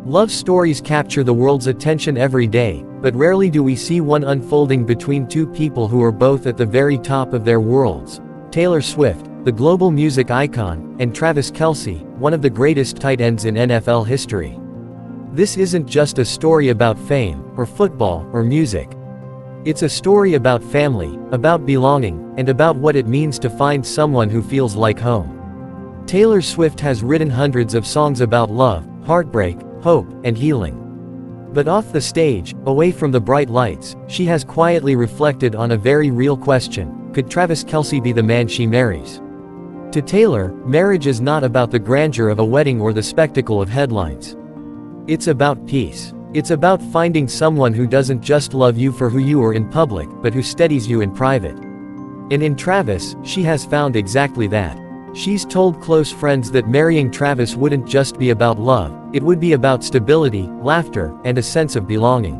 Love stories capture the world's attention every day, but rarely do we see one unfolding between two people who are both at the very top of their worlds. Taylor Swift, the global music icon, and Travis Kelce, one of the greatest tight ends in NFL history. This isn't just a story about fame, or football, or music. It's a story about family, about belonging, and about what it means to find someone who feels like home. Taylor Swift has written hundreds of songs about love, heartbreak, hope, and healing. But off the stage, away from the bright lights, she has quietly reflected on a very real question: could Travis Kelce be the man she marries? To Taylor, marriage is not about the grandeur of a wedding or the spectacle of headlines. It's about peace. It's about finding someone who doesn't just love you for who you are in public, but who steadies you in private. And in Travis, she has found exactly that. She's told close friends that marrying Travis wouldn't just be about love, it would be about stability, laughter, and a sense of belonging.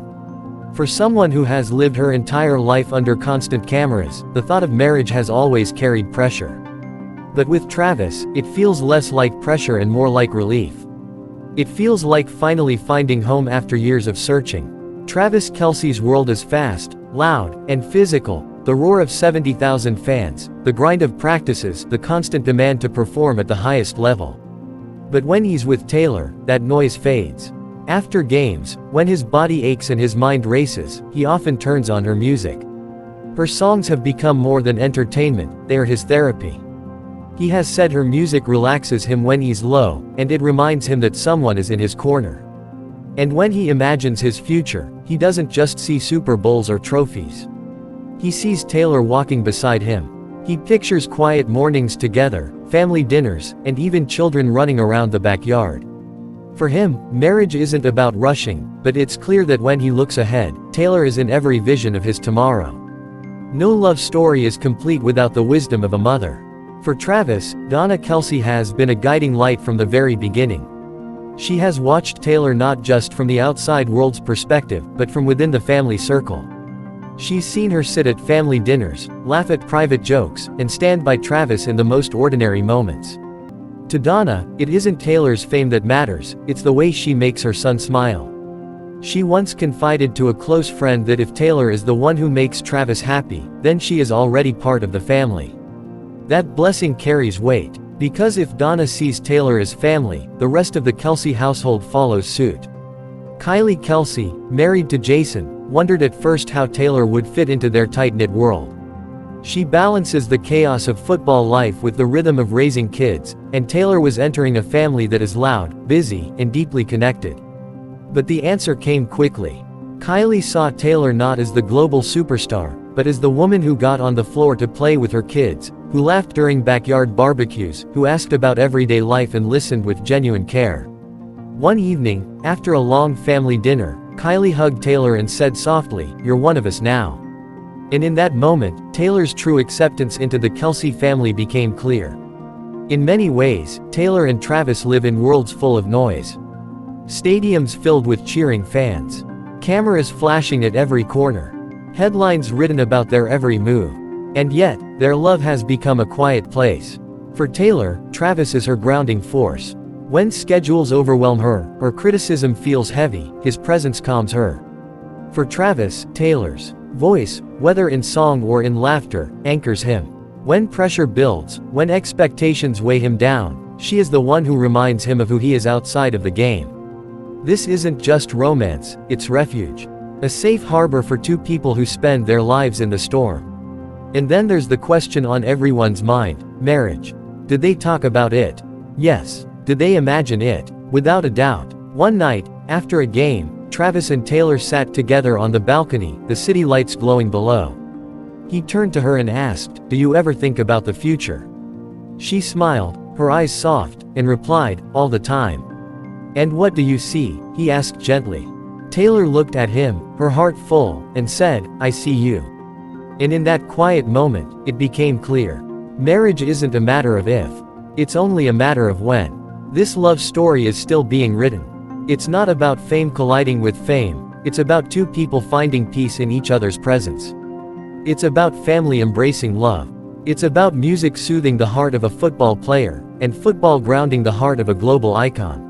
For someone who has lived her entire life under constant cameras, the thought of marriage has always carried pressure. But with Travis, it feels less like pressure and more like relief. It feels like finally finding home after years of searching. Travis Kelce's world is fast, loud, and physical. The roar of 70,000 fans, the grind of practices, the constant demand to perform at the highest level. But when he's with Taylor, that noise fades. After games, when his body aches and his mind races, he often turns on her music. Her songs have become more than entertainment, they are his therapy. He has said her music relaxes him when he's low, and it reminds him that someone is in his corner. And when he imagines his future, he doesn't just see Super Bowls or trophies. He sees Taylor walking beside him. He pictures quiet mornings together, family dinners, and even children running around the backyard. For him, marriage isn't about rushing, but it's clear that when he looks ahead, Taylor is in every vision of his tomorrow. No love story is complete without the wisdom of a mother. For Travis, Donna Kelce has been a guiding light from the very beginning. She has watched Taylor not just from the outside world's perspective, but from within the family circle. She's seen her sit at family dinners, laugh at private jokes, and stand by Travis in the most ordinary moments. To Donna, it isn't Taylor's fame that matters, it's the way she makes her son smile. She once confided to a close friend that if Taylor is the one who makes Travis happy, then she is already part of the family. That blessing carries weight, because if Donna sees Taylor as family, the rest of the Kelce household follows suit. Kylie Kelce, married to Jason, wondered at first how Taylor would fit into their tight-knit world. She balances the chaos of football life with the rhythm of raising kids, and Taylor was entering a family that is loud, busy, and deeply connected. But the answer came quickly. Kylie saw Taylor not as the global superstar, but as the woman who got on the floor to play with her kids, who laughed during backyard barbecues, who asked about everyday life and listened with genuine care. One evening, after a long family dinner, Kylie hugged Taylor and said softly, "You're one of us now." And in that moment, Taylor's true acceptance into the Kelce family became clear. In many ways, Taylor and Travis live in worlds full of noise. Stadiums filled with cheering fans. Cameras flashing at every corner. Headlines written about their every move. And yet, their love has become a quiet place. For Taylor, Travis is her grounding force. When schedules overwhelm her, or criticism feels heavy, his presence calms her. For Travis, Taylor's voice, whether in song or in laughter, anchors him. When pressure builds, when expectations weigh him down, she is the one who reminds him of who he is outside of the game. This isn't just romance, it's refuge. A safe harbor for two people who spend their lives in the storm. And then there's the question on everyone's mind: marriage. Did they talk about it? Yes. Did they imagine it? Without a doubt. One night, after a game, Travis and Taylor sat together on the balcony, the city lights glowing below. He turned to her and asked, "Do you ever think about the future?" She smiled, her eyes soft, and replied, "All the time." "And what do you see?" he asked gently. Taylor looked at him, her heart full, and said, "I see you." And in that quiet moment, it became clear. Marriage isn't a matter of if. It's only a matter of when. This love story is still being written. It's not about fame colliding with fame, it's about two people finding peace in each other's presence. It's about family embracing love. It's about music soothing the heart of a football player, and football grounding the heart of a global icon.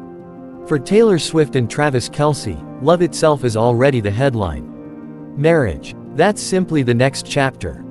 For Taylor Swift and Travis Kelce, love itself is already the headline. Marriage. That's simply the next chapter.